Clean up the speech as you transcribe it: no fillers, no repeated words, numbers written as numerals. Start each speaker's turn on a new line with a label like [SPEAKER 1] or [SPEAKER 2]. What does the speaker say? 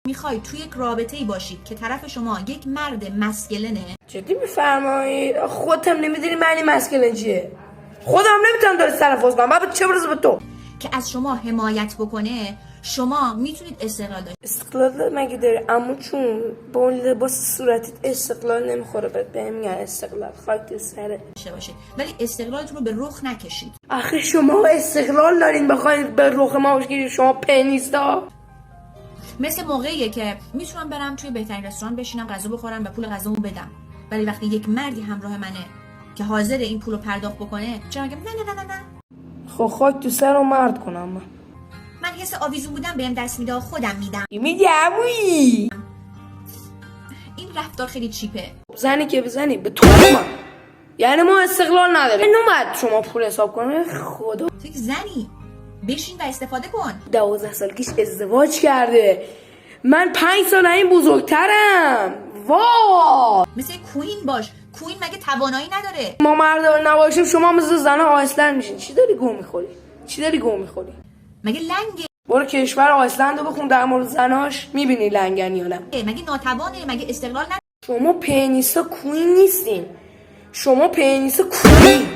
[SPEAKER 1] میخوای توی یک رابطه‌ای باشید که طرف شما یک مرد مسکلنه،
[SPEAKER 2] جدی میفرمایید؟ خودم نمیدونی معنی مسکلن چیه؟ خودم نمیتونم درست تلفظ کنم، بعد چه برسه به تو
[SPEAKER 1] که از شما حمایت بکنه، شما میتونید استقلال داشته
[SPEAKER 2] استقلال مگه داره؟ اما چون با اون لباس صورتیت استقلال نمیخوره، بهم میگن استقلال خاک تو سره.
[SPEAKER 1] باشید، ولی استقلالتون رو به رخ نکشید.
[SPEAKER 2] آخه شما استقلال دارین بخواید به رخ ما بشید؟ شما پنیستا.
[SPEAKER 1] مثل موقعیه که میتونم برم توی بهترین رستوران بشینم غذا بخورم و پول غذامو بدم، ولی وقتی یک مردی همراه منه که حاضر این پولو پرداخت بکنه، چرا میگم نه.
[SPEAKER 2] خب خاک تو سر رو مرد کنم
[SPEAKER 1] من حس آویزون بودم بهم دست میده، خودم میدم.
[SPEAKER 2] میگی عمویی
[SPEAKER 1] این رفتار خیلی چیپه.
[SPEAKER 2] زنی که بزنی به تو من، یعنی ما استقلال نداریم. نومد شما پول حساب کنه خدا.
[SPEAKER 1] تو یک زنی بشین و استفاده کن.
[SPEAKER 2] 12 سالگیش ازدواج کرده، من 5 سال این بزرگترم. وا
[SPEAKER 1] مثل کوین باش. کوین مگه توانایی نداره؟
[SPEAKER 2] ما مرد نباشیم شما مثل زنها آیسلند میشین. چی داری گو میخوری؟
[SPEAKER 1] مگه لنگه؟
[SPEAKER 2] برو کشور آیسلند رو بخون در مورد زناش، میبینی لنگن یا نه.
[SPEAKER 1] مگه ناتوانه؟ مگه استقلال نداره؟
[SPEAKER 2] شما پنیستا کوین نیستین، شما پنیستا کوین.